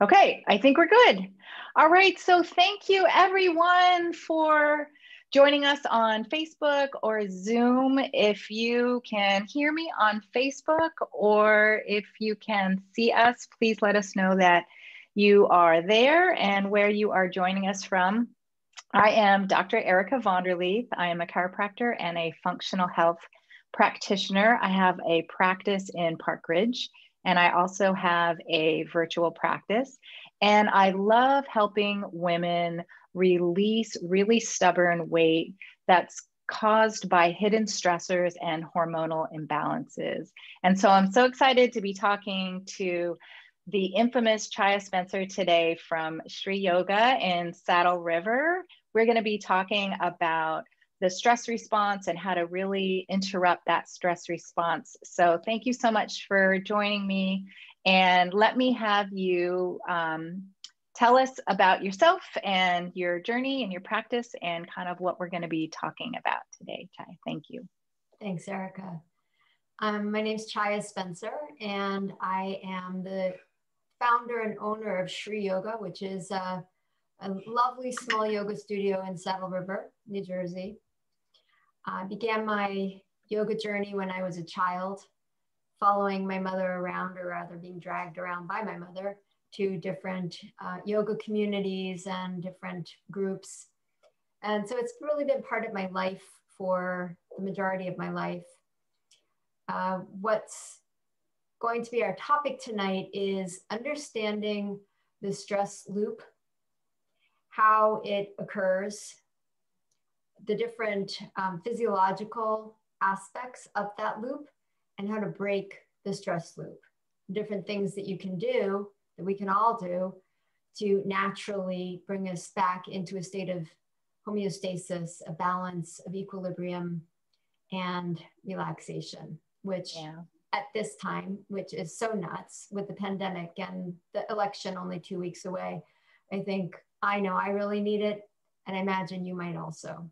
Okay, I think we're good. All right, so thank you everyone for joining us on Facebook or Zoom. If you can hear me on Facebook or if you can see us, please let us know that you are there and where you are joining us from. I am Dr. Erica Lieth. I am a chiropractor and a functional health practitioner. I have a practice in Park Ridge, and I also have a virtual practice. And I love helping women release really stubborn weight that's caused by hidden stressors and hormonal imbalances. And so I'm so excited to be talking to the infamous Chaya Spencer today from Sri Yoga in Saddle River. We're going to be talking about the stress response and how to really interrupt that stress response. So thank you so much for joining me. And let me have you tell us about yourself and your journey and your practice and kind of what we're going to be talking about today, Chaya. Thank you. Thanks, Erica. My name is Chaya Spencer, and I am the founder and owner of Sri Yoga, which is a lovely small yoga studio in Saddle River, New Jersey. I began my yoga journey when I was a child, following my mother around, or rather being dragged around by my mother to different yoga communities and different groups. And so it's really been part of my life for the majority of my life. What's going to be our topic tonight is understanding the stress loop, how it occurs, the different physiological aspects of that loop, and how to break the stress loop. Different things that you can do, that we can all do, to naturally bring us back into a state of homeostasis, a balance of equilibrium and relaxation, which at this time, which is so nuts with the pandemic and the election only 2 weeks away, I think I know I really need it. And I imagine you might also.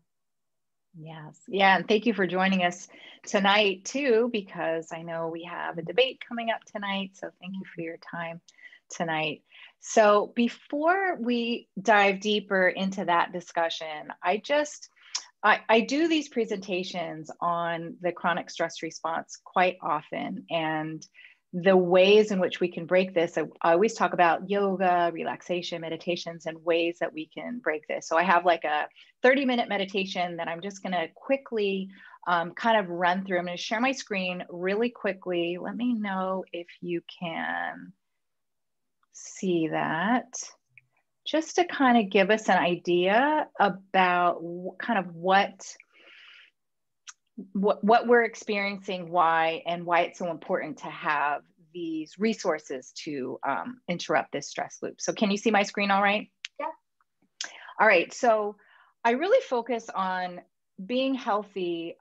Yes. Yeah. And thank you for joining us tonight too, because I know we have a debate coming up tonight. So thank you for your time tonight. So before we dive deeper into that discussion, I do these presentations on the chronic stress response quite often, and the ways in which we can break this. I always talk about yoga, relaxation, meditations, and ways that we can break this. So I have like a 30-minute meditation that I'm just going to quickly kind of run through. I'm going to share my screen really quickly. Let me know if you can see that, just to kind of give us an idea about kind of what we're experiencing, why it's so important to have these resources to interrupt this stress loop. So can you see my screen all right? Yeah. All right, so I really focus on being healthy,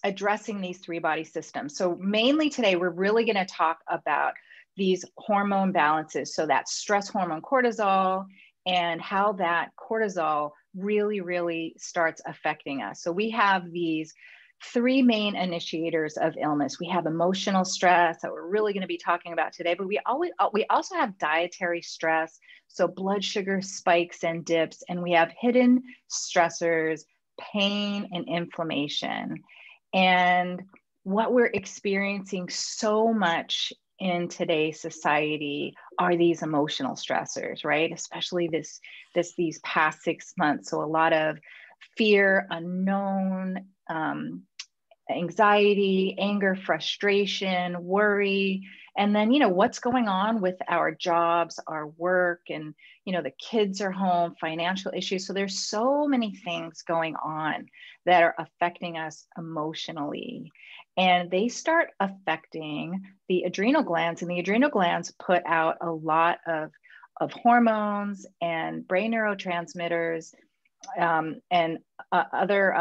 addressing these three body systems. So mainly today, we're really gonna talk about these hormone balances. So that stress hormone cortisol and how that cortisol really starts affecting us. So we have these three main initiators of illness. We have emotional stress that we're really going to be talking about today, but we also have dietary stress, so blood sugar spikes and dips, and we have hidden stressors, pain and inflammation. And what we're experiencing so much in today's society are these emotional stressors, right? Especially these past 6 months. So a lot of fear, unknown, anxiety, anger, frustration, worry, and then, what's going on with our jobs, our work, and, the kids are home, financial issues. So there's so many things going on that are affecting us emotionally. And they start affecting the adrenal glands, and the adrenal glands put out a lot of hormones and brain neurotransmitters and other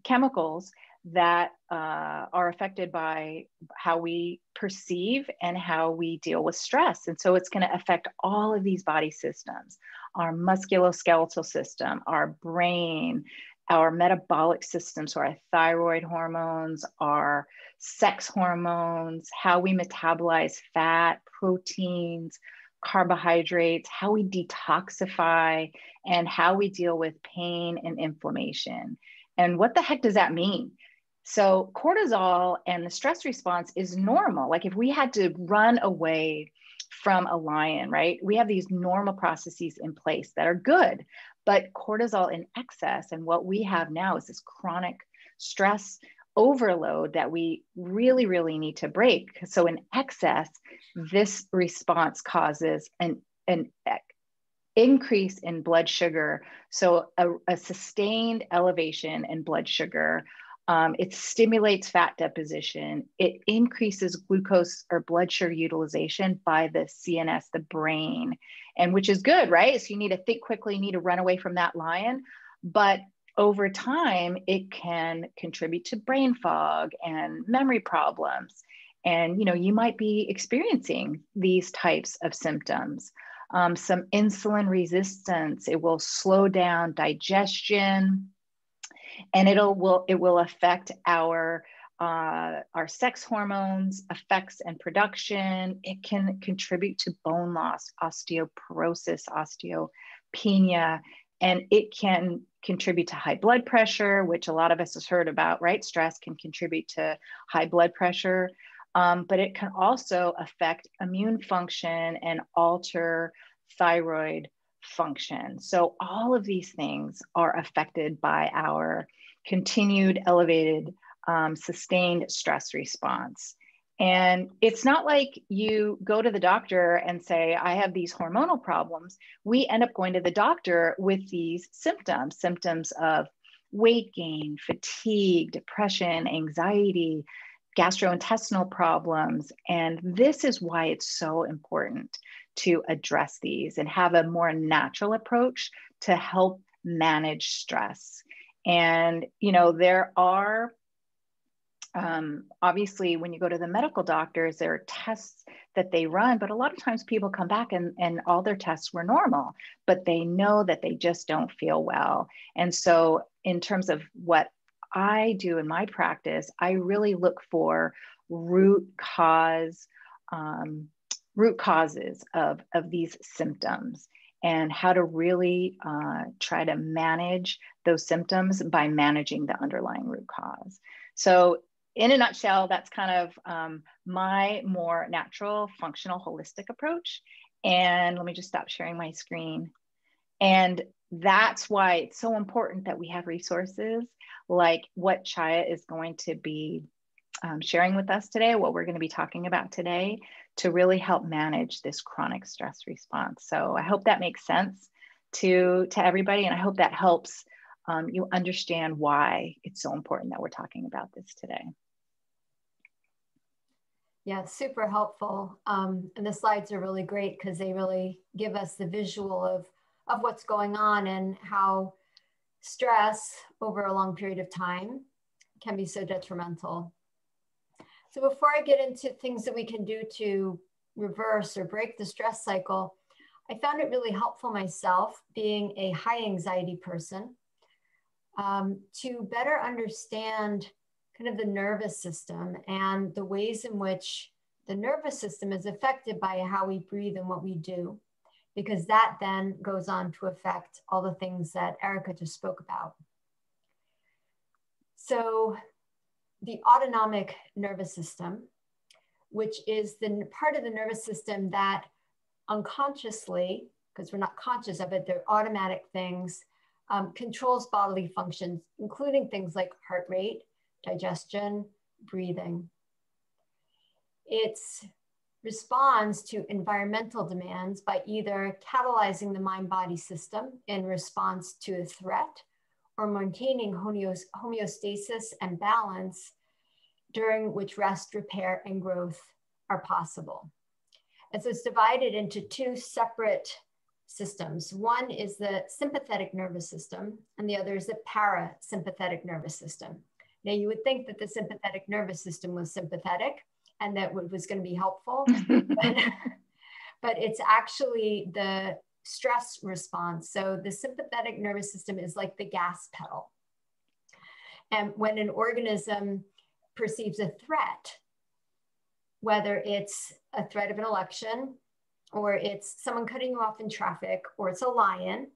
chemicals that are affected by how we perceive and how we deal with stress. And so it's going to affect all of these body systems, our musculoskeletal system, our brain, our metabolic system, so our thyroid hormones, our sex hormones, how we metabolize fat, proteins, carbohydrates, how we detoxify, and how we deal with pain and inflammation. And what the heck does that mean? So cortisol and the stress response is normal. Like if we had to run away from a lion, right? We have these normal processes in place that are good, but cortisol in excess, and what we have now is this chronic stress overload that we really, really need to break. So in excess, this response causes an increase in blood sugar. So a sustained elevation in blood sugar. It stimulates fat deposition. It increases glucose or blood sugar utilization by the CNS, the brain, and which is good, right? So you need to think quickly, you need to run away from that lion. But over time, it can contribute to brain fog and memory problems. And you might be experiencing these types of symptoms. Some insulin resistance, it will slow down digestion, and it will affect our sex hormones, effects and production. It can contribute to bone loss, osteoporosis, osteopenia, and it can contribute to high blood pressure, which a lot of us has heard about, right? Stress can contribute to high blood pressure, but it can also affect immune function and alter thyroid function. So all of these things are affected by our continued elevated, sustained stress response. And it's not like you go to the doctor and say, I have these hormonal problems. We end up going to the doctor with these symptoms of weight gain, fatigue, depression, anxiety, gastrointestinal problems. And this is why it's so important to address these and have a more natural approach to help manage stress. And, there are, obviously, when you go to the medical doctors, there are tests that they run, but a lot of times people come back and all their tests were normal, but they know that they just don't feel well. And so in terms of what I do in my practice, I really look for root causes of these symptoms and how to really try to manage those symptoms by managing the underlying root cause. So in a nutshell, that's kind of my more natural, functional, holistic approach. And let me just stop sharing my screen. And that's why it's so important that we have resources like what Chaya is going to be sharing with us today, what we're going to be talking about today, to really help manage this chronic stress response. So I hope that makes sense to everybody, and I hope that helps you understand why it's so important that we're talking about this today. Yeah, super helpful. And the slides are really great because they really give us the visual of what's going on and how stress over a long period of time can be so detrimental. So before I get into things that we can do to reverse or break the stress cycle, I found it really helpful myself, being a high anxiety person, to better understand kind of the nervous system and the ways in which the nervous system is affected by how we breathe and what we do, because that then goes on to affect all the things that Erica just spoke about. So the autonomic nervous system, which is the part of the nervous system that unconsciously, because we're not conscious of it, they're automatic things, controls bodily functions, including things like heart rate, digestion, breathing. It responds to environmental demands by either catalyzing the mind-body system in response to a threat or maintaining homeostasis and balance, during which rest, repair, and growth are possible. And so it's divided into two separate systems. One is the sympathetic nervous system, and the other is the parasympathetic nervous system. Now, you would think that the sympathetic nervous system was sympathetic and that was going to be helpful, but it's actually the stress response. So the sympathetic nervous system is like the gas pedal. And when an organism perceives a threat, whether it's a threat of an election, or it's someone cutting you off in traffic, or it's a lion,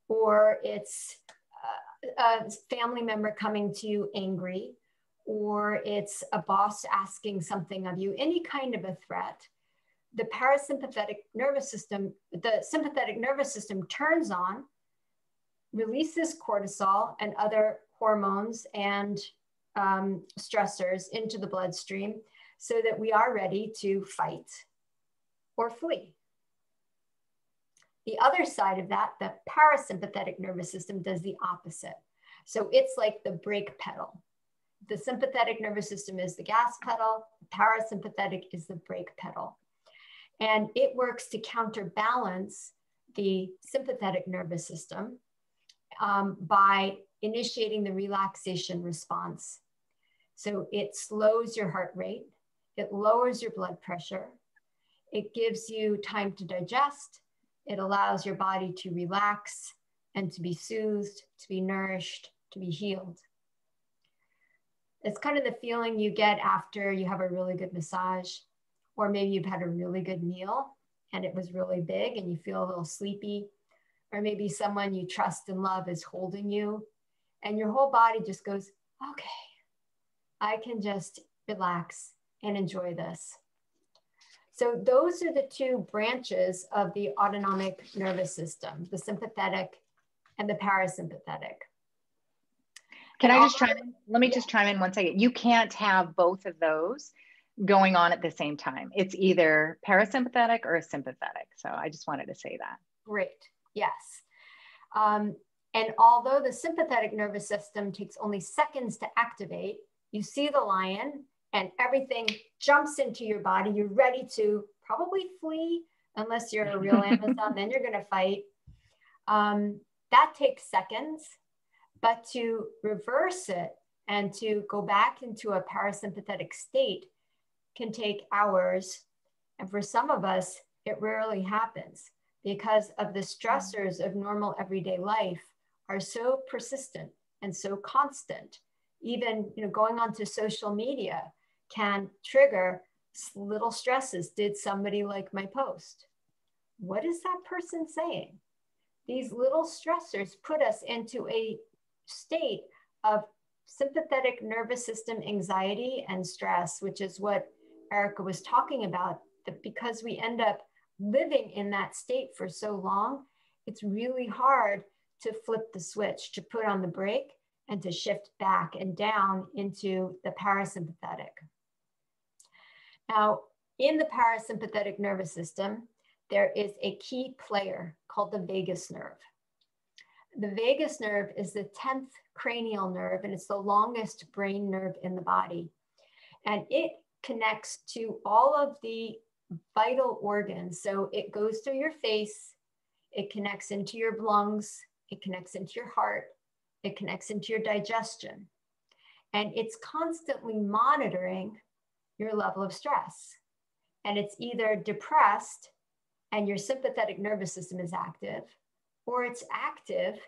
or it's a family member coming to you angry, or it's a boss asking something of you, any kind of a threat, the parasympathetic nervous system, the sympathetic nervous system turns on, releases cortisol and other hormones and stressors into the bloodstream so that we are ready to fight or flee. The other side of that, the parasympathetic nervous system, does the opposite. So it's like the brake pedal. The sympathetic nervous system is the gas pedal, the parasympathetic is the brake pedal. And it works to counterbalance the sympathetic nervous system by initiating the relaxation response. So it slows your heart rate, it lowers your blood pressure, it gives you time to digest, it allows your body to relax and to be soothed, to be nourished, to be healed. It's kind of the feeling you get after you have a really good massage, or maybe you've had a really good meal and it was really big and you feel a little sleepy, or maybe someone you trust and love is holding you and your whole body just goes, okay, I can just relax and enjoy this. So those are the two branches of the autonomic nervous system, the sympathetic and the parasympathetic. Can I just chime in? Let me just chime in 1 second. You can't have both of those going on at the same time. It's either parasympathetic or sympathetic. So I just wanted to say that. Great. Yes. And although the sympathetic nervous system takes only seconds to activate, you see the lion and everything jumps into your body. You're ready to probably flee, unless you're a real Amazon, then you're going to fight. That takes seconds, but to reverse it and to go back into a parasympathetic state can take hours. And for some of us, it rarely happens because of the stressors of normal everyday life are so persistent and so constant. Even going onto social media can trigger little stresses. Did somebody like my post? What is that person saying? These little stressors put us into a state of sympathetic nervous system anxiety and stress, which is what Erica was talking about, that because we end up living in that state for so long, it's really hard to flip the switch, to put on the brake and to shift back and down into the parasympathetic. Now, in the parasympathetic nervous system, there is a key player called the vagus nerve. The vagus nerve is the 10th cranial nerve, and it's the longest brain nerve in the body. And it connects to all of the vital organs. So it goes through your face, it connects into your lungs, it connects into your heart, it connects into your digestion. And it's constantly monitoring your level of stress. And it's either depressed and your sympathetic nervous system is active, or it's active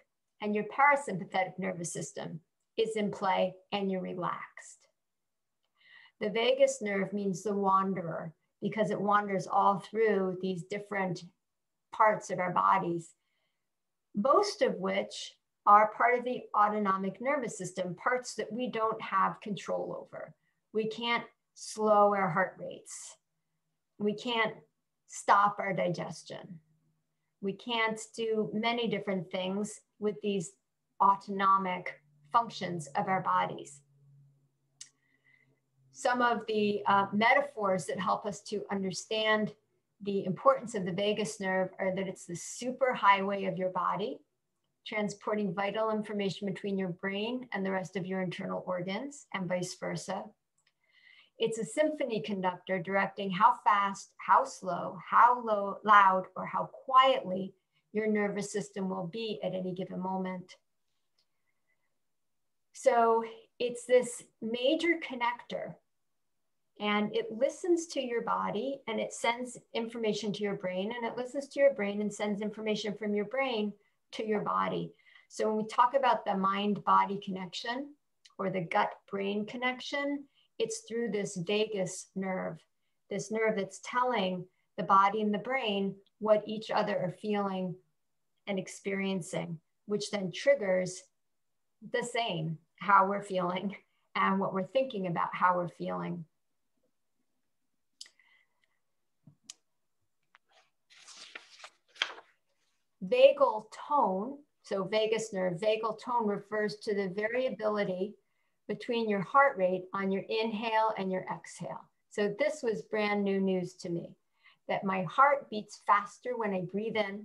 and your parasympathetic nervous system is in play and you're relaxed. The vagus nerve means the wanderer because it wanders all through these different parts of our bodies, most of which are part of the autonomic nervous system, parts that we don't have control over. We can't slow our heart rates. We can't stop our digestion. We can't do many different things with these autonomic functions of our bodies. Some of the metaphors that help us to understand the importance of the vagus nerve are that it's the superhighway of your body, transporting vital information between your brain and the rest of your internal organs and vice versa. It's a symphony conductor directing how fast, how slow, how low, loud, or how quietly your nervous system will be at any given moment. So it's this major connector, and it listens to your body and it sends information to your brain, and it listens to your brain and sends information from your brain to your body. So when we talk about the mind-body connection, or the gut-brain connection, it's through this vagus nerve, this nerve that's telling the body and the brain what each other are feeling and experiencing, which then triggers the same, how we're feeling and what we're thinking about how we're feeling. Vagal tone, so vagus nerve, vagal tone refers to the variability between your heart rate on your inhale and your exhale. So this was brand new news to me, that my heart beats faster when I breathe in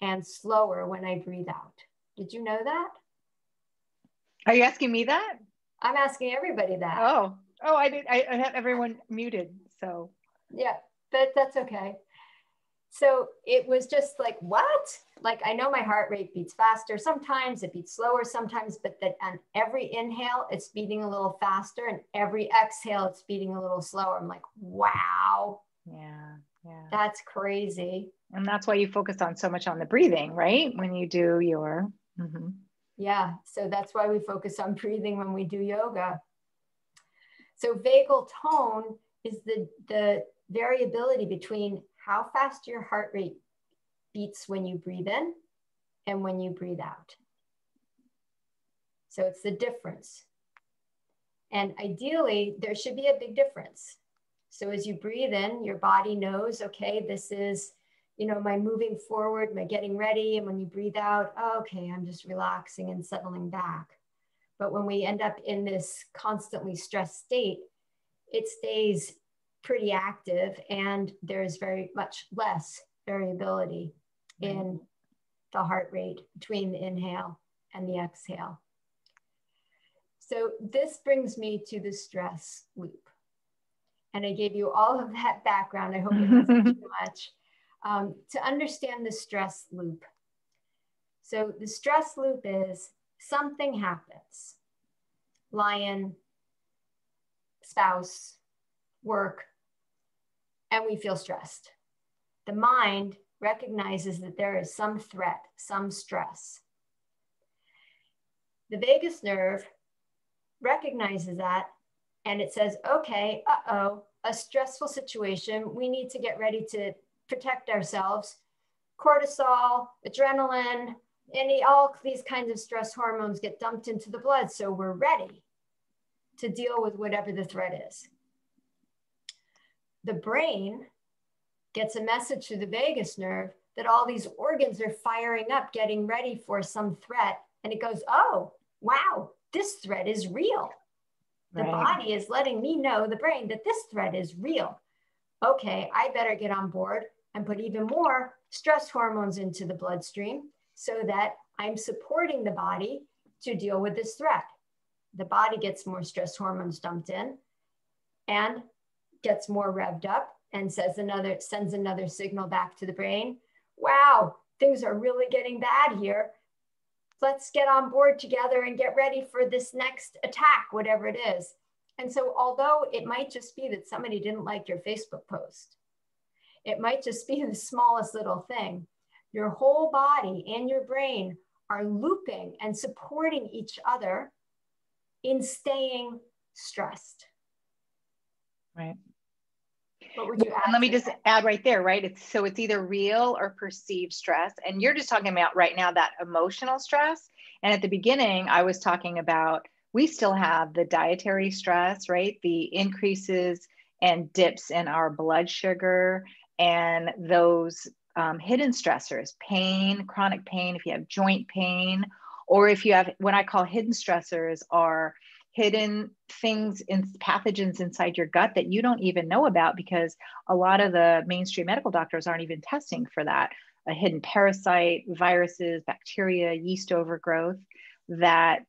and slower when I breathe out. Did you know that? Are you asking me that? I'm asking everybody that. Oh, I have everyone muted, so. Yeah, that's okay. So it was just like, what? Like, I know my heart rate beats faster. Sometimes it beats slower, sometimes, but that on every inhale, it's beating a little faster, and every exhale, it's beating a little slower. I'm like, wow. Yeah. That's crazy. And that's why you focus on so much on the breathing, right? When you do your, Yeah, so that's why we focus on breathing when we do yoga. So vagal tone is the variability between how fast your heart rate beats when you breathe in and when you breathe out. So it's the difference. And ideally, there should be a big difference. So as you breathe in, your body knows, okay, this is, my moving forward, my getting ready. And when you breathe out, okay, I'm just relaxing and settling back. But when we end up in this constantly stressed state, it stays pretty active, and there's very much less variability in the heart rate between the inhale and the exhale. So this brings me to the stress loop. And I gave you all of that background. I hope it wasn't too much. To understand the stress loop. So the stress loop is something happens. Lion, spouse, work, and we feel stressed. The mind recognizes that there is some threat, some stress. The vagus nerve recognizes that, and it says, okay, a stressful situation. We need to get ready to protect ourselves. Cortisol, adrenaline, all these kinds of stress hormones get dumped into the blood. So we're ready to deal with whatever the threat is. The brain gets a message through the vagus nerve that all these organs are firing up, getting ready for some threat. And it goes, oh, wow, this threat is real. The body is letting me know, the brain, that this threat is real. Okay, I better get on board and put even more stress hormones into the bloodstream so that I'm supporting the body to deal with this threat. The body gets more stress hormones dumped in and gets more revved up and sends another signal back to the brain. Wow, things are really getting bad here. Let's get on board together and get ready for this next attack, whatever it is. And so although it might just be that somebody didn't like your Facebook post, it might just be the smallest little thing, your whole body and your brain are looping and supporting each other in staying stressed. Right. What would you add? And let me just add right there, right? It's either real or perceived stress. And you're just talking about right now that emotional stress. And at the beginning, I was talking about, we still have the dietary stress, right? The increases and dips in our blood sugar and those hidden stressors, pain, chronic pain, if you have joint pain, or if you have what I call hidden stressors, are hidden things in pathogens inside your gut that you don't even know about, because a lot of the mainstream medical doctors aren't even testing for that. A hidden parasite, viruses, bacteria, yeast overgrowth that,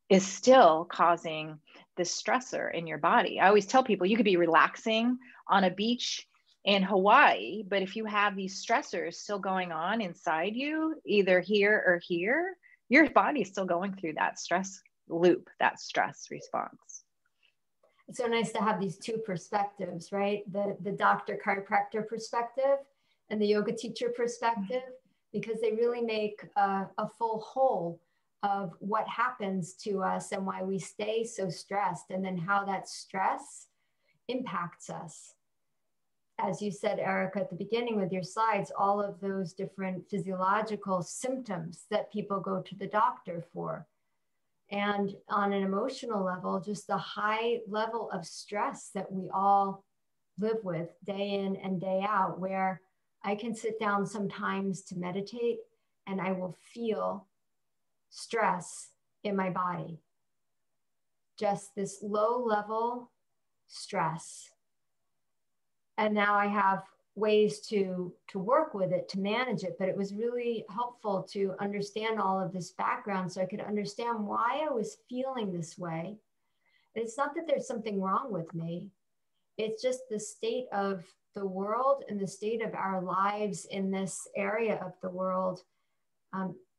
is still causing this stressor in your body. I always tell people, you could be relaxing on a beach in Hawaii, but if you have these stressors still going on inside you, either here or here, your body's still going through that stress loop, that stress response. It's so nice to have these two perspectives, right? The doctor chiropractor perspective and the yoga teacher perspective, because they really make a full whole of what happens to us and why we stay so stressed, and then how that stress impacts us. As you said, Erica, at the beginning with your slides, all of those different physiological symptoms that people go to the doctor for. And on an emotional level, just the high level of stress that we all live with day in and day out, where I can sit down sometimes to meditate and I will feel stress in my body. Just this low level stress. And now I have ways to work with it, to manage it. But it was really helpful to understand all of this background so I could understand why I was feeling this way. And it's not that there's something wrong with me. It's just the state of the world and the state of our lives in this area of the world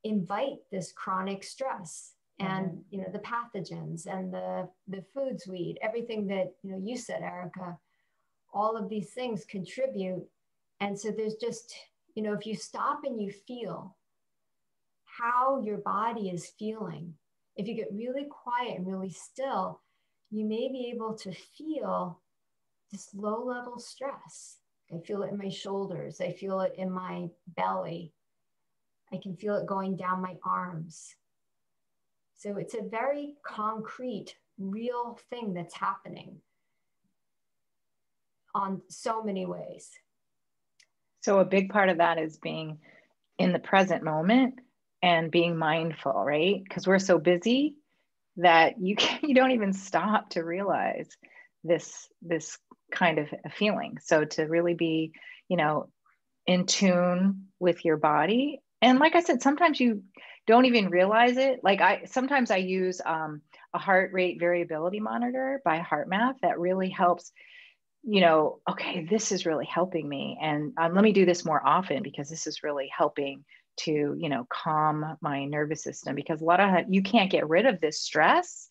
invite this chronic stress. And the pathogens and the foods we eat, everything that you said, Erica, all of these things contribute. And so there's just, if you stop and you feel how your body is feeling, if you get really quiet and really still, you may be able to feel this low level stress. I feel it in my shoulders. I feel it in my belly. I can feel it going down my arms. So it's a very concrete, real thing that's happening on so many ways. So a big part of that is being in the present moment and being mindful, right? Because we're so busy that you don't even stop to realize this kind of a feeling. So to really be, in tune with your body. And like I said, sometimes you don't even realize it. Like sometimes I use a heart rate variability monitor by HeartMath that really helps, okay, this is really helping me. And let me do this more often because this is really helping to, calm my nervous system, because a lot of you can't get rid of this stress.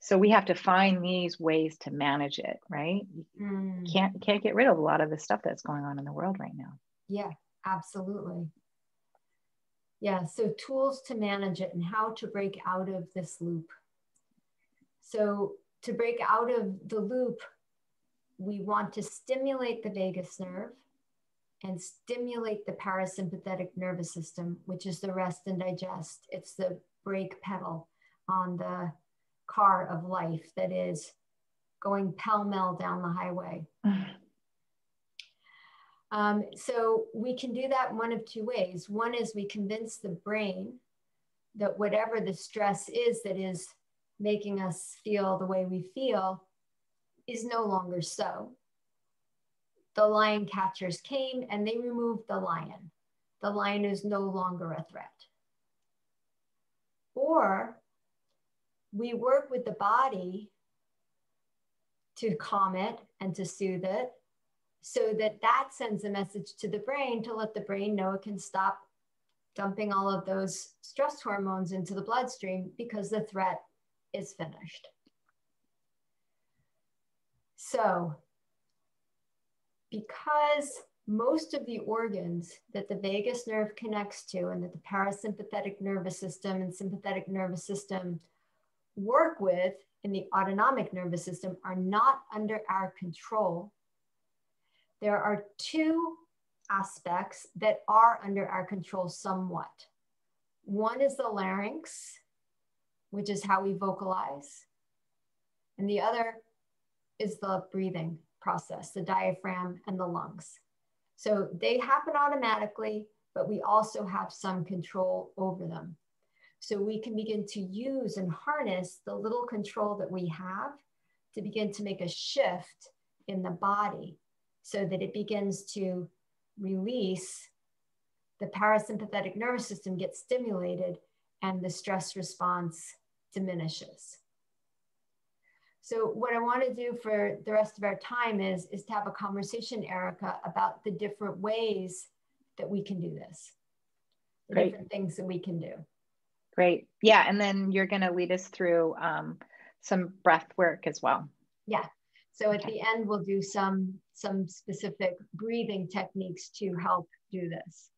So we have to find these ways to manage it, right? Can't get rid of a lot of the stuff that's going on in the world right now. Yeah, absolutely. Yeah, so tools to manage it and how to break out of this loop. So to break out of the loop, we want to stimulate the vagus nerve and stimulate the parasympathetic nervous system, which is the rest and digest. It's the brake pedal on the car of life that is going pell-mell down the highway. So we can do that one of two ways. One is we convince the brain that whatever the stress is that is making us feel the way we feel is no longer so. The lion catchers came and they removed the lion. The lion is no longer a threat. Or we work with the body to calm it and to soothe it, so that sends a message to the brain to let the brain know it can stop dumping all of those stress hormones into the bloodstream because the threat is finished. So, because most of the organs that the vagus nerve connects to and that the parasympathetic nervous system and sympathetic nervous system work with in the autonomic nervous system are not under our control, there are two aspects that are under our control somewhat. One is the larynx, which is how we vocalize. And the other is the breathing process, the diaphragm and the lungs. So they happen automatically, but we also have some control over them. So we can begin to use and harness the little control that we have to begin to make a shift in the body so that it begins to release, the parasympathetic nervous system gets stimulated and the stress response diminishes. So what I want to do for the rest of our time is to have a conversation, Erica, about the different ways that we can do this, the Great. different things that we can do. Great. Yeah. And then you're going to lead us through some breath work as well. Yeah. So at the end, we'll do some specific breathing techniques to help do this.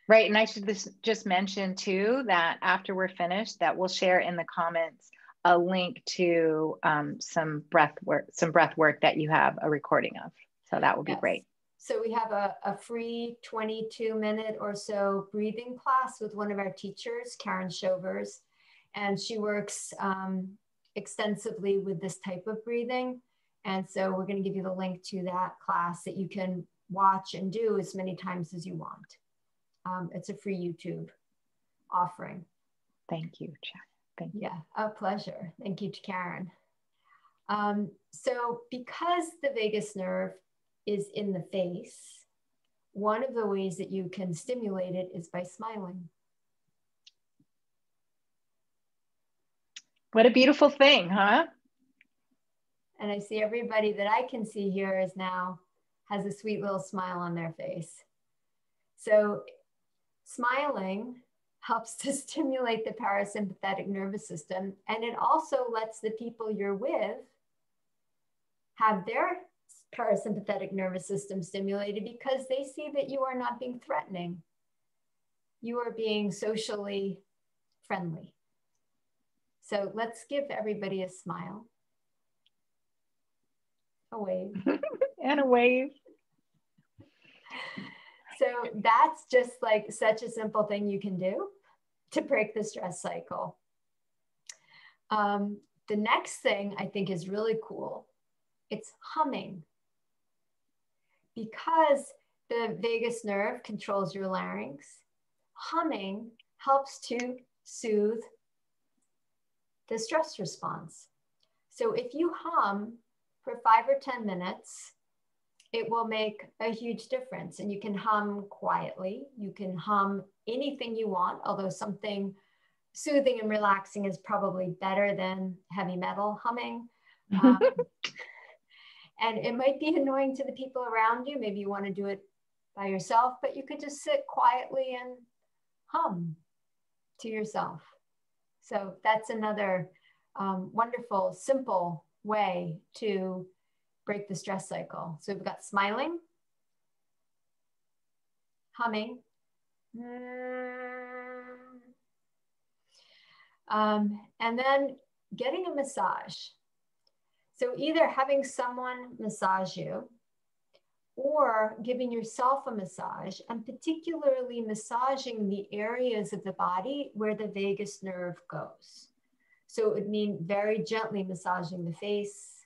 Right. And I should just mention too that after we're finished, that we'll share in the comments a link to some breath work that you have a recording of. So that would be Yes. great. So we have a free 22-minute or so breathing class with one of our teachers, Karen Shovers, and she works extensively with this type of breathing. And so we're going to give you the link to that class that you can watch and do as many times as you want. It's a free YouTube offering. Thank you, Chaya. Thank you. Yeah, a pleasure. Thank you to Karen. So because the vagus nerve is in the face, one of the ways that you can stimulate it is by smiling. What a beautiful thing, huh? And I see everybody that I can see here has a sweet little smile on their face. So smiling helps to stimulate the parasympathetic nervous system, and it also lets the people you're with have their parasympathetic nervous system stimulated because they see that you are not being threatening. You are being socially friendly. So let's give everybody a smile. A wave. And a wave. So that's just like such a simple thing you can do to break the stress cycle. The next thing I think is really cool. It's humming. Because the vagus nerve controls your larynx, humming helps to soothe the stress response. So if you hum for 5 or 10 minutes, it will make a huge difference. And you can hum quietly. You can hum anything you want, although something soothing and relaxing is probably better than heavy metal humming. And it might be annoying to the people around you. Maybe you want to do it by yourself, but you could just sit quietly and hum to yourself. So that's another wonderful, simple way to break the stress cycle. So we've got smiling, humming, and then getting a massage. So either having someone massage you or giving yourself a massage, and particularly massaging the areas of the body where the vagus nerve goes. So it would mean very gently massaging the face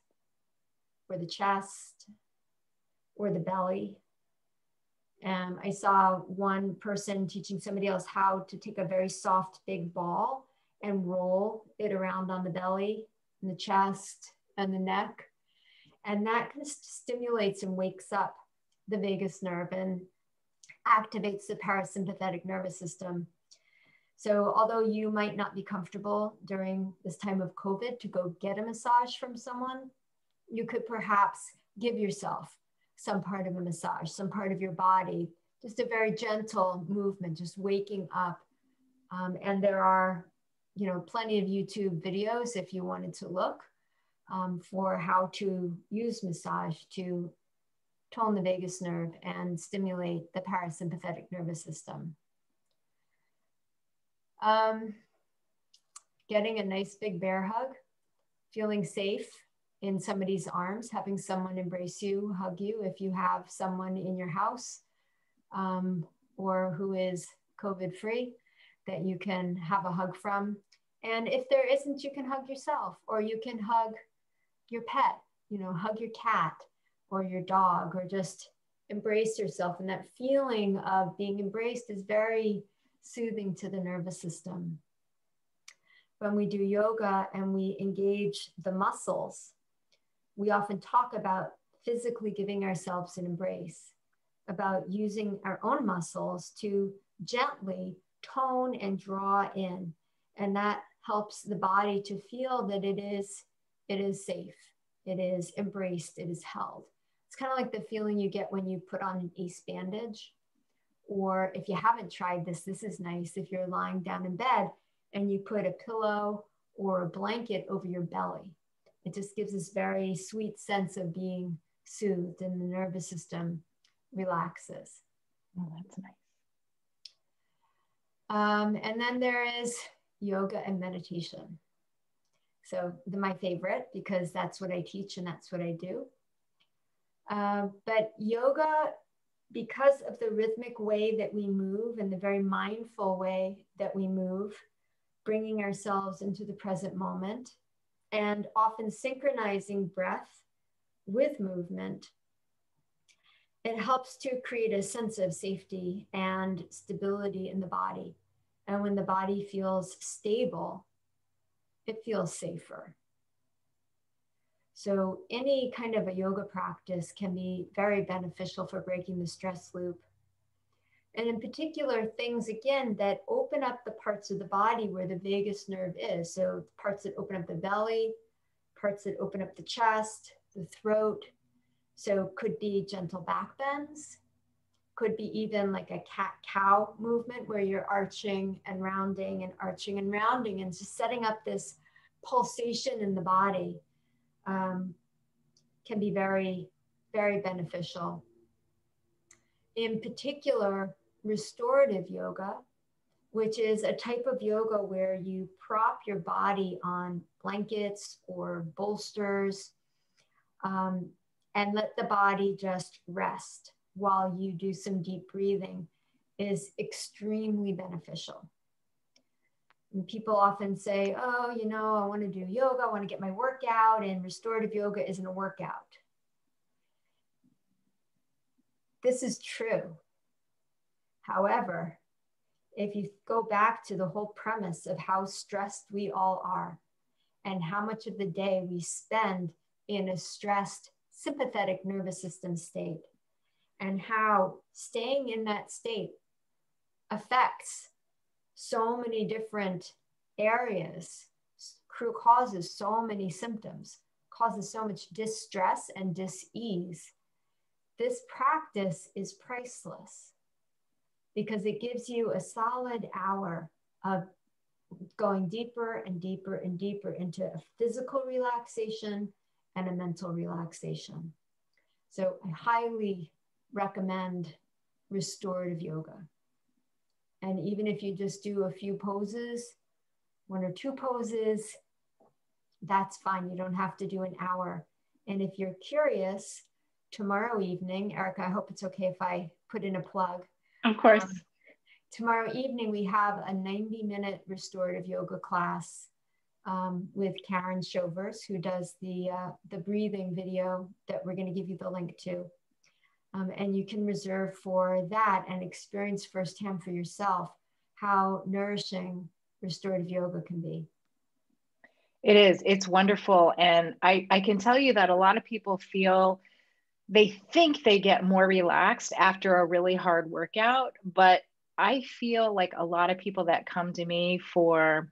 or the chest or the belly. And I saw one person teaching somebody else how to take a very soft, big ball and roll it around on the belly and the chest and the neck. And that kind of stimulates and wakes up the vagus nerve and activates the parasympathetic nervous system. So although you might not be comfortable during this time of COVID to go get a massage from someone, you could perhaps give yourself some part of a massage, some part of your body, just a very gentle movement, just waking up. And there are, plenty of YouTube videos if you wanted to look for how to use massage to tone the vagus nerve and stimulate the parasympathetic nervous system. Getting a nice big bear hug, feeling safe in somebody's arms, having someone embrace you, hug you if you have someone in your house or who is COVID-free that you can have a hug from. And if there isn't, you can hug yourself, or you can hug your pet, hug your cat or your dog, or just embrace yourself. And that feeling of being embraced is very soothing to the nervous system. When we do yoga and we engage the muscles, we often talk about physically giving ourselves an embrace, about using our own muscles to gently tone and draw in. And that helps the body to feel that it is safe, it is embraced, it is held. It's kind of like the feeling you get when you put on an ace bandage. Or if you haven't tried this, this is nice. If you're lying down in bed and you put a pillow or a blanket over your belly, it just gives this very sweet sense of being soothed and the nervous system relaxes. Oh, that's nice. And then there is yoga and meditation. So my favorite, because that's what I teach and that's what I do. But yoga, because of the rhythmic way that we move and the very mindful way that we move, bringing ourselves into the present moment and often synchronizing breath with movement, it helps to create a sense of safety and stability in the body. And when the body feels stable, it feels safer. So any kind of a yoga practice can be very beneficial for breaking the stress loop. And in particular, things, again, that open up the parts of the body where the vagus nerve is. So parts that open up the belly, parts that open up the chest, the throat. So could be gentle back bends, could be even like a cat-cow movement where you're arching and rounding and arching and rounding and just setting up this pulsation in the body. Can be very, very beneficial. In particular, restorative yoga, which is a type of yoga where you prop your body on blankets or bolsters and let the body just rest while you do some deep breathing, is extremely beneficial. And people often say, oh, you know, I want to do yoga, I want to get my workout, and restorative yoga isn't a workout. This is true. However, if you go back to the whole premise of how stressed we all are and how much of the day we spend in a stressed sympathetic nervous system state, and how staying in that state affects so many different areas, causes so many symptoms, causes so much distress and dis-ease. This practice is priceless because it gives you a solid hour of going deeper and deeper and deeper into a physical relaxation and a mental relaxation. So I highly recommend restorative yoga. And even if you just do a few poses, 1 or 2 poses, that's fine. You don't have to do an hour. And if you're curious, tomorrow evening, Erica, I hope it's okay if I put in a plug. Of course. Tomorrow evening, we have a 90-minute restorative yoga class with Karen Shovers, who does the breathing video that we're going to give you the link to. And you can reserve for that and experience firsthand for yourself how nourishing restorative yoga can be. It is. It's wonderful. And I can tell you that a lot of people feel they think they get more relaxed after a really hard workout, but I feel like a lot of people that come to me for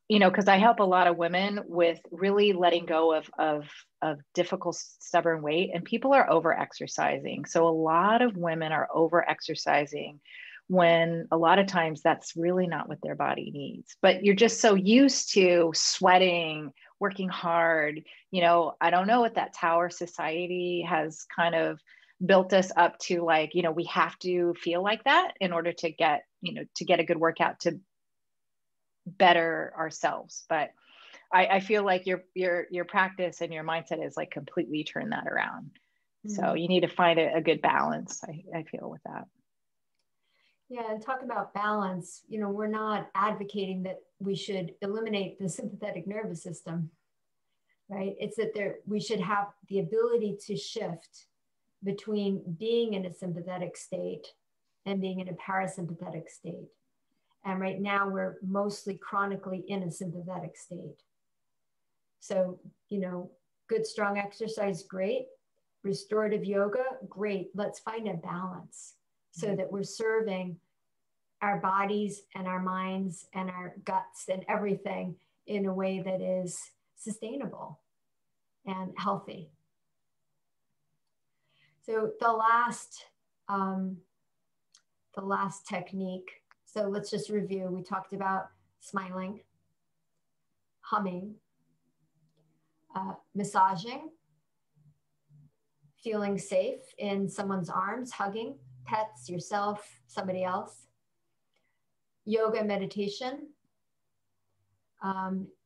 because I help a lot of women with really letting go of difficult, stubborn weight, and people are over exercising. So a lot of women are over exercising when a lot of times that's really not what their body needs. But you're just so used to sweating, working hard. I don't know what that tower society has kind of built us up to, like, we have to feel like that in order to get a good workout to better ourselves. But I feel like your practice and your mindset is like completely turned that around. Mm-hmm. So you need to find a good balance, I feel, with that. Yeah, and talk about balance. We're not advocating that we should eliminate the sympathetic nervous system, right? It's that we should have the ability to shift between being in a sympathetic state and being in a parasympathetic state. And right now we're mostly chronically in a sympathetic state. So, good, strong exercise, great. Restorative yoga, great. Let's find a balance so that we're serving our bodies and our minds and our guts and everything in a way that is sustainable and healthy. So the last technique. So let's just review. We talked about smiling, humming, massaging, feeling safe in someone's arms, hugging, pets, yourself, somebody else. yoga and meditation.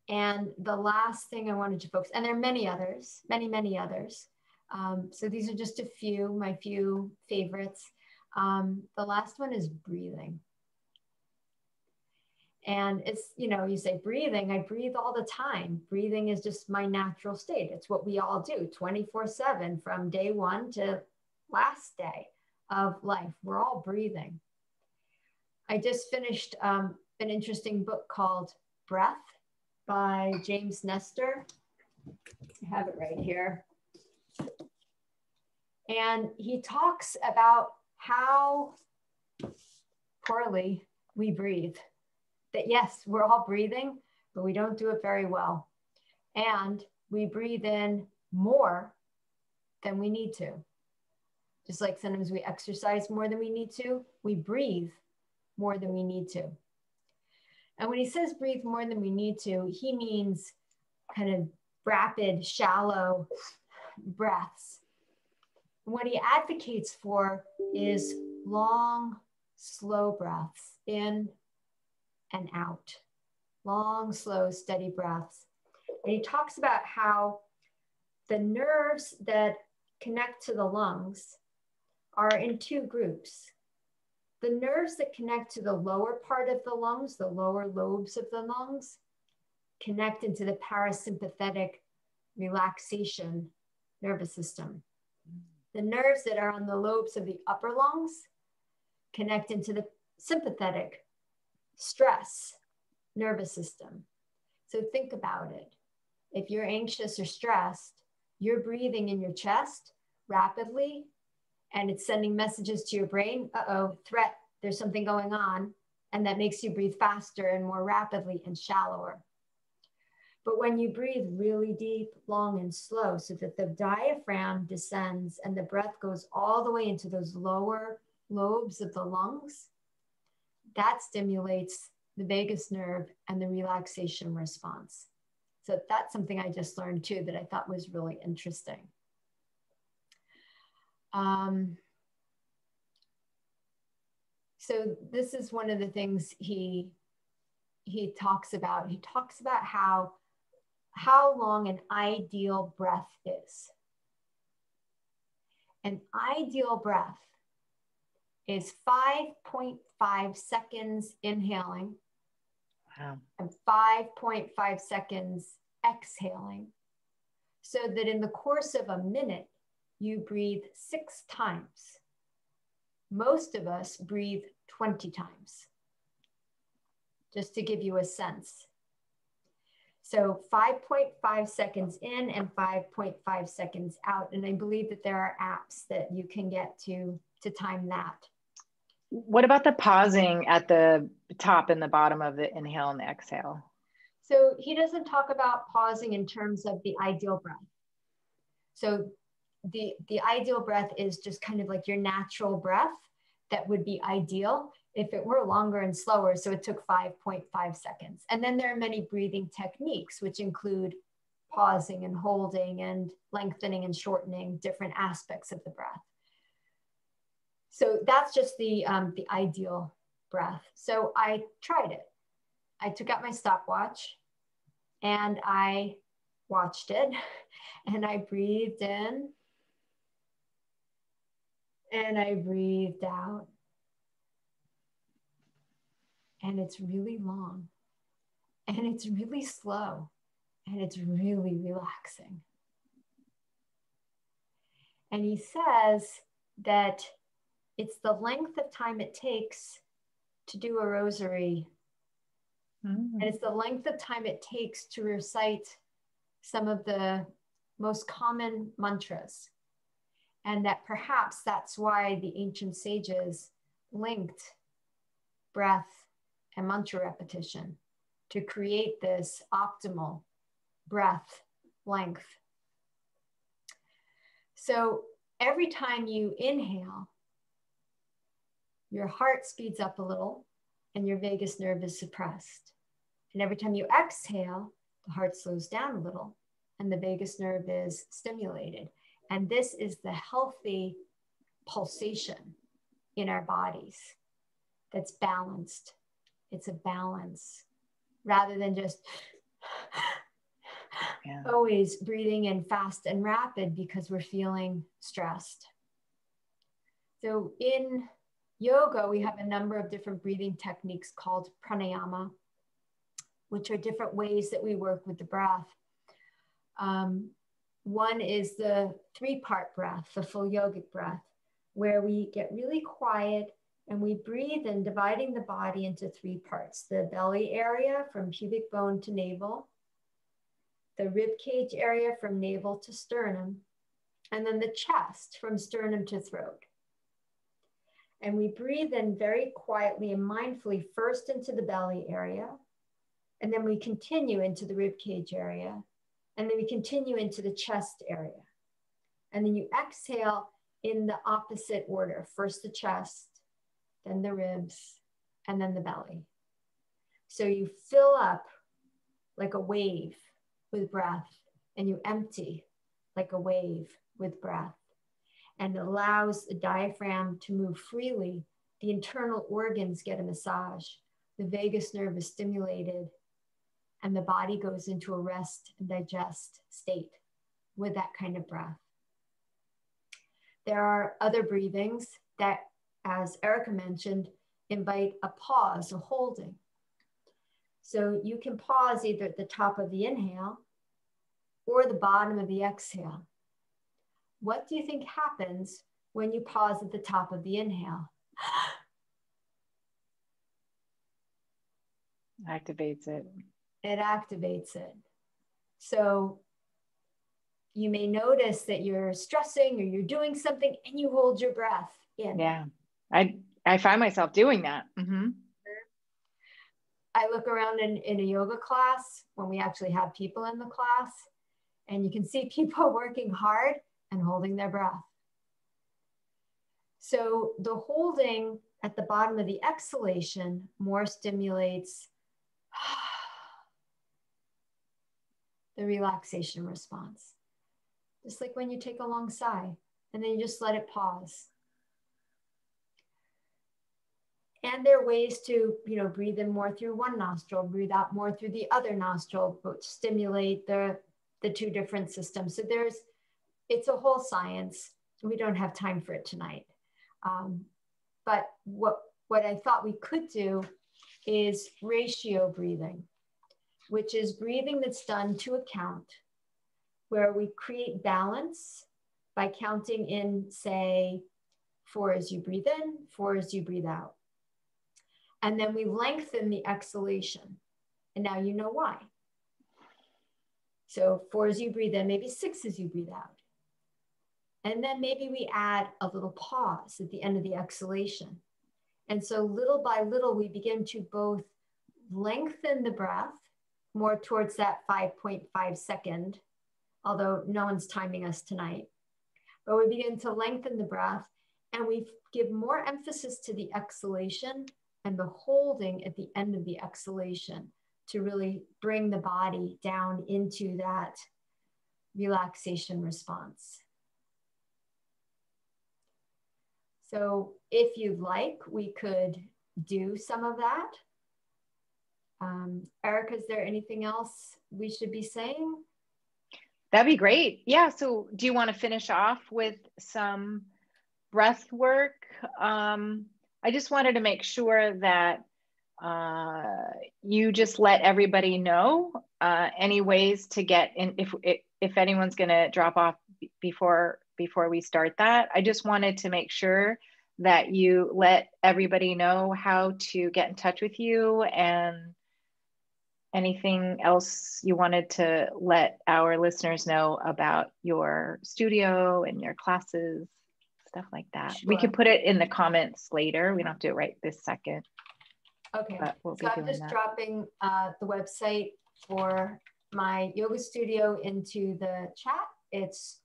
And the last thing I wanted to focus, and there are many others, many others. So these are just a few, my few favorites. The last one is breathing. And it's, you know, you say breathing, I breathe all the time. Breathing is just my natural state. It's what we all do 24/7 from day one to last day of life. We're all breathing. I just finished an interesting book called Breath by James Nestor. I have it right here. And he talks about how poorly we breathe. That yes, we're all breathing, but we don't do it very well. And we breathe in more than we need to. Just like sometimes we exercise more than we need to, we breathe more than we need to. And when he says breathe more than we need to, he means kind of rapid, shallow breaths. And what he advocates for is long, slow breaths in and out. Long, slow, steady breaths. And he talks about how the nerves that connect to the lungs are in two groups. The nerves that connect to the lower part of the lungs, the lower lobes of the lungs, connect into the parasympathetic relaxation nervous system. The nerves that are on the lobes of the upper lungs connect into the sympathetic stress nervous system. So think about it. If you're anxious or stressed, you're breathing in your chest rapidly, and it's sending messages to your brain, uh-oh, threat, there's something going on, and that makes you breathe faster and more rapidly and shallower. But when you breathe really deep, long, and slow, so that the diaphragm descends and the breath goes all the way into those lower lobes of the lungs, that stimulates the vagus nerve and the relaxation response. So that's something I just learned too that I thought was really interesting. So this is one of the things he talks about. He talks about how long an ideal breath is. An ideal breath is 5.5 seconds inhaling. Wow. And 5.5 seconds exhaling, so that in the course of a minute, you breathe 6 times. Most of us breathe 20 times, just to give you a sense. So 5.5 seconds in and 5.5 seconds out. And I believe that there are apps that you can get to time that. What about the pausing at the top and the bottom of the inhale and the exhale? So he doesn't talk about pausing in terms of the ideal breath. So the ideal breath is just kind of like your natural breath that would be ideal if it were longer and slower. So it took 5.5 seconds. And then there are many breathing techniques, which include pausing and holding and lengthening and shortening different aspects of the breath. So that's just the ideal breath. So I tried it. I took out my stopwatch and I watched it, and I breathed in and I breathed out. And it's really long and it's really slow and it's really relaxing. And he says that it's the length of time it takes to do a rosary. And it's the length of time it takes to recite some of the most common mantras. And that perhaps that's why the ancient sages linked breath and mantra repetition to create this optimal breath length. So every time you inhale, your heart speeds up a little and your vagus nerve is suppressed. And every time you exhale, the heart slows down a little and the vagus nerve is stimulated. And this is the healthy pulsation in our bodies that's balanced. It's a balance rather than just always breathing in fast and rapid because we're feeling stressed. So in yoga, we have a number of different breathing techniques called pranayama, which are different ways that we work with the breath. One is the 3-part breath, the full yogic breath, where we get really quiet and we breathe in, dividing the body into 3 parts: the belly area from pubic bone to navel, the rib cage area from navel to sternum, and then the chest from sternum to throat. And we breathe in very quietly and mindfully first into the belly area, and then we continue into the rib cage area, and then we continue into the chest area. And then you exhale in the opposite order, first the chest, then the ribs, and then the belly. So you fill up like a wave with breath, and you empty like a wave with breath. And it allows the diaphragm to move freely. The internal organs get a massage. The vagus nerve is stimulated, and the body goes into a rest and digest state with that kind of breath. There are other breathings that, as Erica mentioned, invite a pause, a holding. So you can pause either at the top of the inhale or the bottom of the exhale. What do you think happens when you pause at the top of the inhale? Activates it. It activates it. So you may notice that you're stressing or you're doing something and you hold your breath in. Yeah, I find myself doing that. Mm-hmm. I look around in a yoga class when we actually have people in the class, and you can see people working hard and holding their breath. So the holding at the bottom of the exhalation more stimulates the relaxation response. Just like when you take a long sigh and then you just let it pause. And there are ways to, breathe in more through one nostril, breathe out more through the other nostril, but stimulate the 2 different systems. So it's a whole science. We don't have time for it tonight. But what I thought we could do is ratio breathing, which is breathing that's done to a count, where we create balance by counting in, say, 4 as you breathe in, 4 as you breathe out. And then we lengthen the exhalation. And now you know why. So 4 as you breathe in, maybe 6 as you breathe out. And then maybe we add a little pause at the end of the exhalation. And so little by little, we begin to both lengthen the breath more towards that 5.5 second, although no one's timing us tonight. But we begin to lengthen the breath, and we give more emphasis to the exhalation and the holding at the end of the exhalation to really bring the body down into that relaxation response. So if you'd like, we could do some of that. Erica, is there anything else we should be saying? That'd be great. Yeah. So do you want to finish off with some breath work? I just wanted to make sure that you just let everybody know any ways to get in, if anyone's going to drop off before we start that. I just wanted to make sure that you let everybody know how to get in touch with you, and anything else you wanted to let our listeners know about your studio and your classes, stuff like that. Sure. We can put it in the comments later. We don't have to do it right this second. Okay, so I'm just dropping the website for my yoga studio into the chat. It's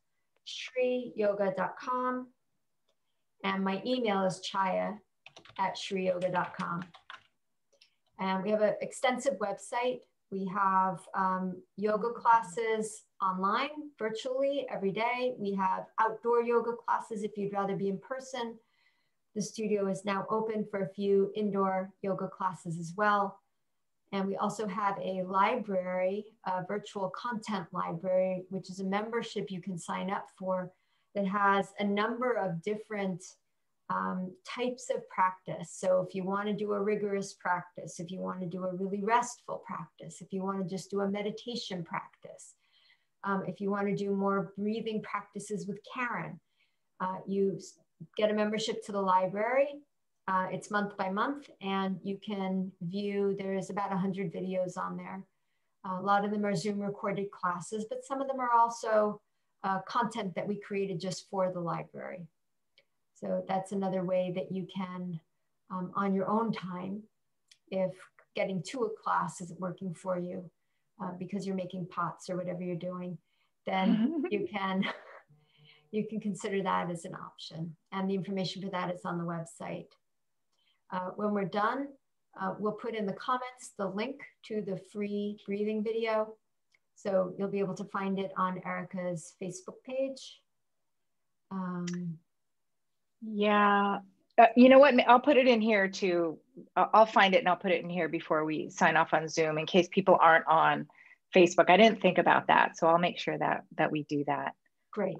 shriyoga.com, and my email is chaya@shriyoga.com. And we have an extensive website. We have yoga classes online, virtually every day. We have outdoor yoga classes if you'd rather be in person. The studio is now open for a few indoor yoga classes as well. And we also have a library, a virtual content library, which is a membership you can sign up for that has a number of different types of practice. So if you want to do a rigorous practice, if you want to do a really restful practice, if you want to just do a meditation practice, if you want to do more breathing practices with Karen, you get a membership to the library. It's month by month, and you can view, there's about 100 videos on there. A lot of them are Zoom recorded classes, but some of them are also content that we created just for the library. So that's another way that you can, on your own time, if getting to a class isn't working for you because you're making pots or whatever you're doing, then you can consider that as an option. And the information for that is on the website. When we're done, we'll put in the comments the link to the free breathing video. So you'll be able to find it on Erica's Facebook page. Yeah. You know what? I'll put it in here too. I'll find it and I'll put it in here before we sign off on Zoom in case people aren't on Facebook. I didn't think about that. So I'll make sure that we do that. Great.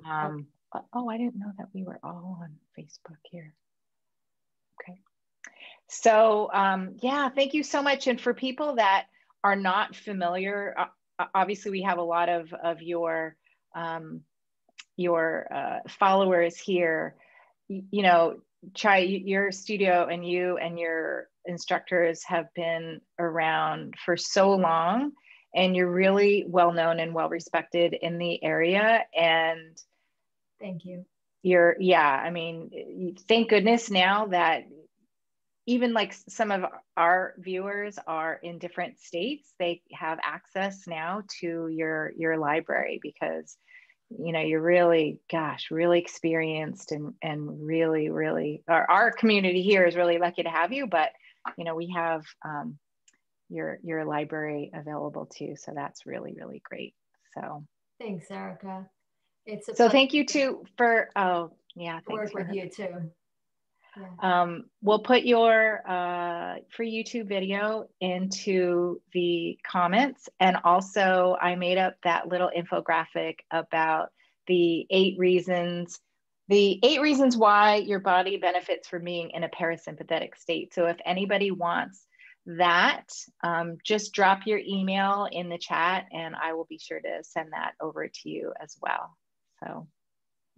Oh, I didn't know that we were all on Facebook here. Okay. So yeah, thank you so much. And for people that are not familiar, obviously we have a lot of your followers here. You know, Chaya, your studio and you and your instructors have been around for so long, and you're really well known and well respected in the area. And thank you. I mean, thank goodness now that even like some of our viewers are in different states, they have access now to your library, because you know, you're really, gosh, really experienced and really, our community here is really lucky to have you, but you know, we have your library available too. So that's really, really great. So thanks, Erica. It's a so thank you too for, oh yeah, thanks for work with you too. Yeah. We'll put your free YouTube video into the comments. And also I made up that little infographic about the 8 reasons why your body benefits from being in a parasympathetic state. So if anybody wants that, just drop your email in the chat and I will be sure to send that over to you as well. So,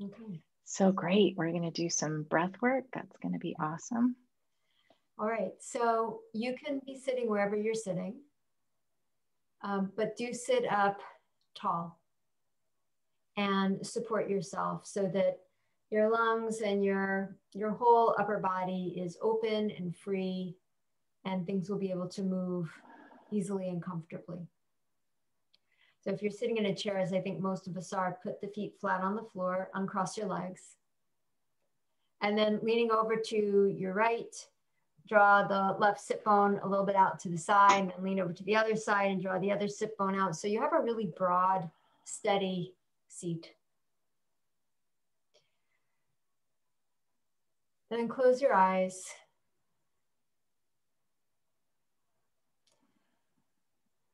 okay. So great. We're going to do some breath work. That's going to be awesome. All right. So you can be sitting wherever you're sitting, but do sit up tall and support yourself so that your lungs and your whole upper body is open and free, and things will be able to move easily and comfortably. So if you're sitting in a chair, as I think most of us are, put the feet flat on the floor, uncross your legs. And then leaning over to your right, draw the left sit bone a little bit out to the side, and then lean over to the other side and draw the other sit bone out. So you have a really broad, steady seat. Then close your eyes.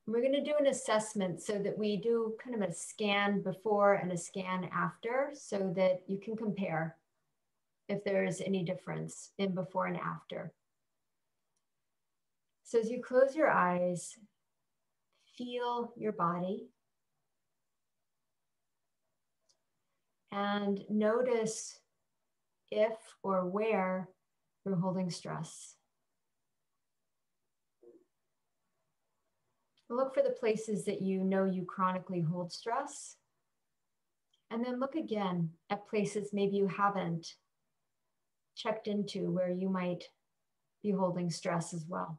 We're going to do an assessment so that we do kind of a scan before and a scan after, so that you can compare if there is any difference in before and after. So as you close your eyes, feel your body and notice if or where you're holding stress. Look for the places that you know you chronically hold stress. And then look again at places maybe you haven't checked into where you might be holding stress as well.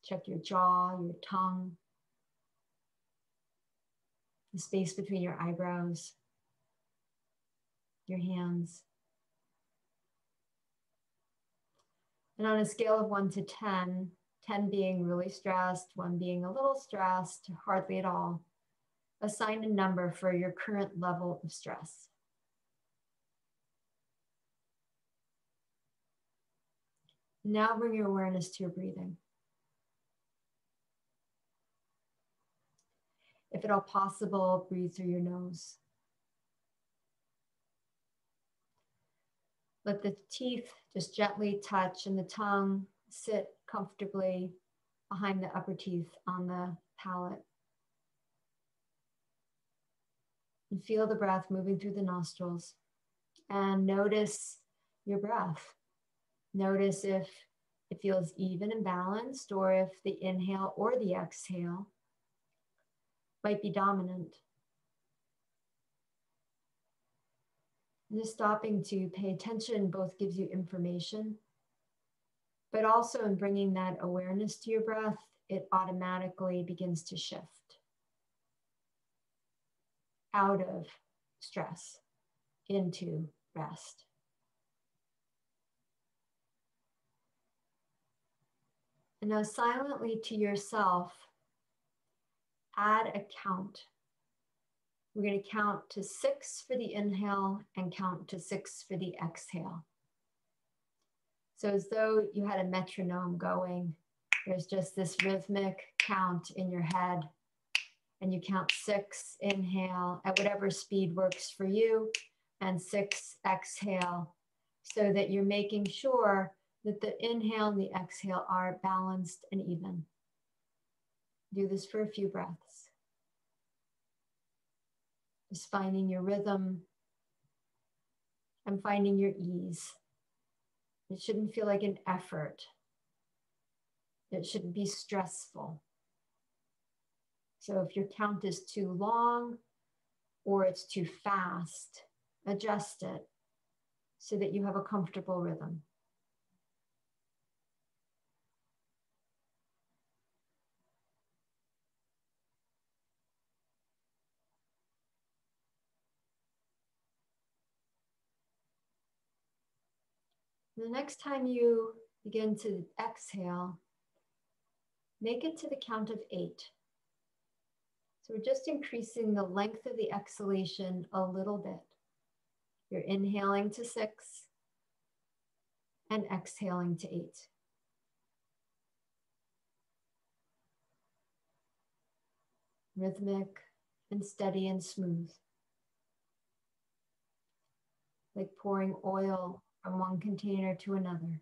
Check your jaw, your tongue, the space between your eyebrows, your hands. And on a scale of 1 to 10, 10 being really stressed, 1 being a little stressed, hardly at all, assign a number for your current level of stress. Now bring your awareness to your breathing. If at all possible, breathe through your nose. Let the teeth just gently touch and the tongue sit comfortably behind the upper teeth on the palate. And feel the breath moving through the nostrils. And notice your breath. Notice if it feels even and balanced, or if the inhale or the exhale might be dominant. And just stopping to pay attention both gives you information, but also in bringing that awareness to your breath, it automatically begins to shift out of stress into rest. And now silently to yourself, add a count. We're going to count to 6 for the inhale and count to 6 for the exhale. So as though you had a metronome going, there's just this rhythmic count in your head. And you count 6, inhale at whatever speed works for you, and 6, exhale, so that you're making sure that the inhale and the exhale are balanced and even. Do this for a few breaths. Just finding your rhythm and finding your ease. It shouldn't feel like an effort. It shouldn't be stressful. So if your count is too long or it's too fast, adjust it so that you have a comfortable rhythm. The next time you begin to exhale, make it to the count of 8. So we're just increasing the length of the exhalation a little bit. You're inhaling to 6 and exhaling to 8. Rhythmic and steady and smooth. Like pouring oil from one container to another.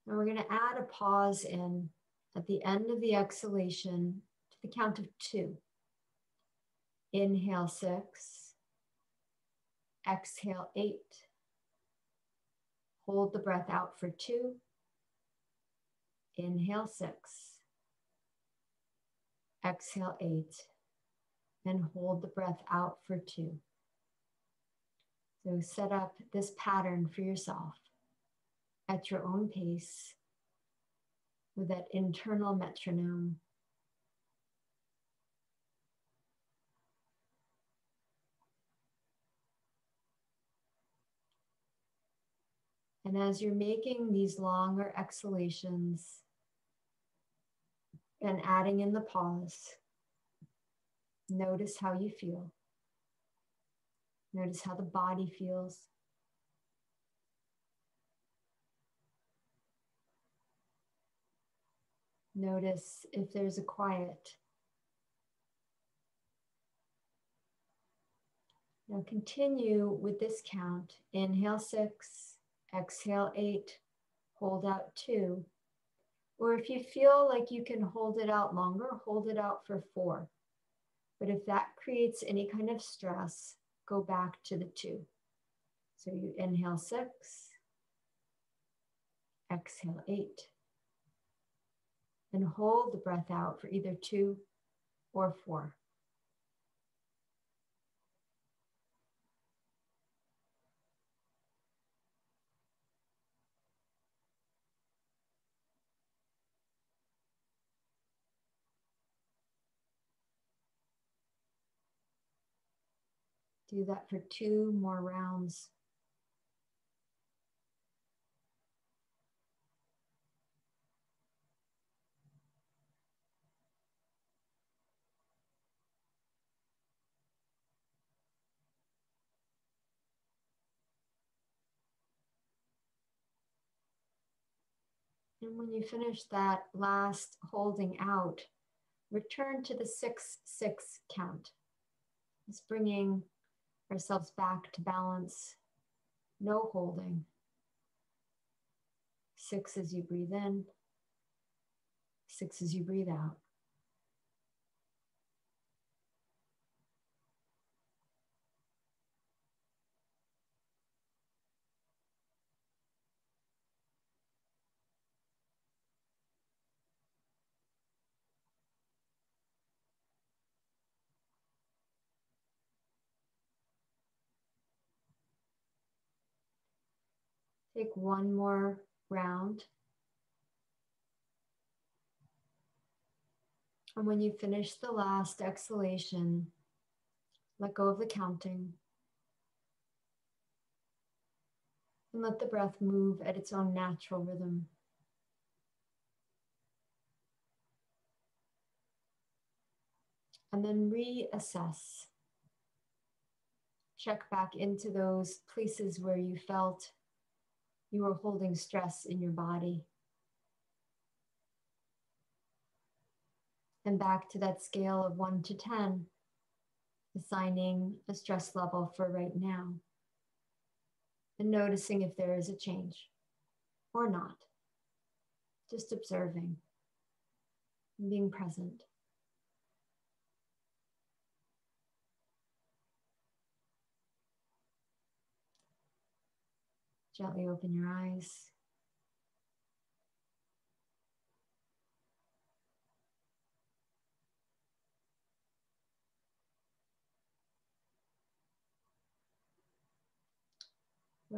And we're going to add a pause in at the end of the exhalation to the count of 2. Inhale 6, exhale 8. Hold the breath out for 2. Inhale 6, exhale 8, and hold the breath out for 2. So set up this pattern for yourself at your own pace with that internal metronome. And as you're making these longer exhalations and adding in the pause, notice how you feel. Notice how the body feels. Notice if there's a quiet. Now continue with this count. Inhale 6, exhale 8, hold out 2. Or if you feel like you can hold it out longer, hold it out for 4. But if that creates any kind of stress, go back to the 2. So you inhale 6, exhale 8, and hold the breath out for either 2 or 4. Do that for 2 more rounds. And when you finish that last holding out, return to the 6-6 count. Just bringing ourselves back to balance, no holding. 6 as you breathe in, 6 as you breathe out. Take one more round. And when you finish the last exhalation, let go of the counting. And let the breath move at its own natural rhythm. And then reassess. Check back into those places where you felt you were holding stress in your body. And back to that scale of 1 to 10, assigning a stress level for right now. And noticing if there is a change or not. Just observing and being present. Gently open your eyes.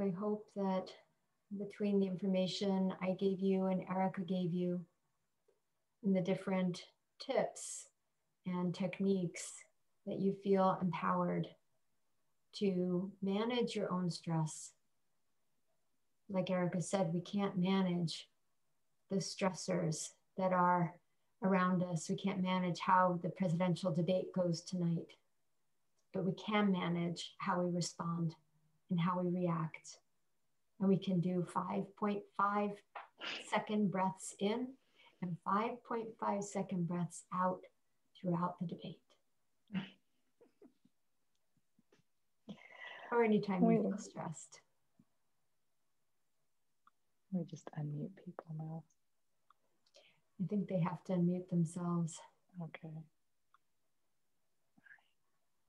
I hope that between the information I gave you and Erica gave you, and the different tips and techniques, that you feel empowered to manage your own stress. Like Erica said, we can't manage the stressors that are around us. We can't manage how the presidential debate goes tonight, but we can manage how we respond and how we react. And we can do 5.5 second breaths in and 5.5 second breaths out throughout the debate. Or anytime you feel stressed. We just unmute people now. I think they have to unmute themselves. Okay.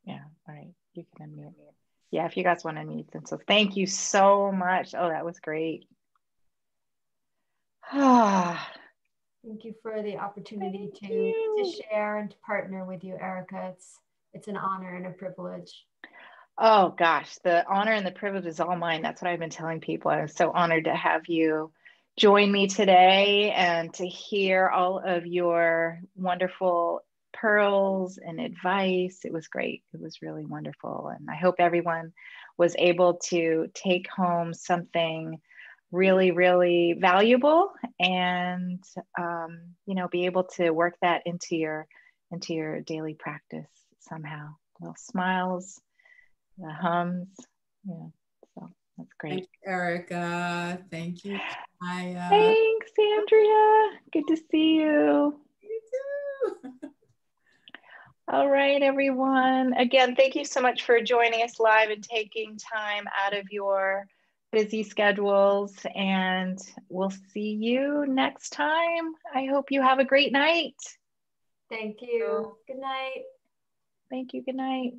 Yeah, all right. You can unmute me. Yeah, if you guys want to unmute them. So thank you so much. Oh, that was great. Thank you for the opportunity to share and to partner with you, Erica. It's an honor and a privilege. Oh gosh, the honor and the privilege is all mine. That's what I've been telling people. I was so honored to have you join me today and to hear all of your wonderful pearls and advice. It was great. It was really wonderful. And I hope everyone was able to take home something really, really valuable and, be able to work that into your daily practice somehow. Little smiles, the hums. Yeah, so that's great. Thank you, Erica. Thank you, Chaya. Thanks, Andrea. Good to see you. You too. All right, everyone. Again, thank you so much for joining us live and taking time out of your busy schedules. And we'll see you next time. I hope you have a great night. Thank you. Good night. Thank you. Good night.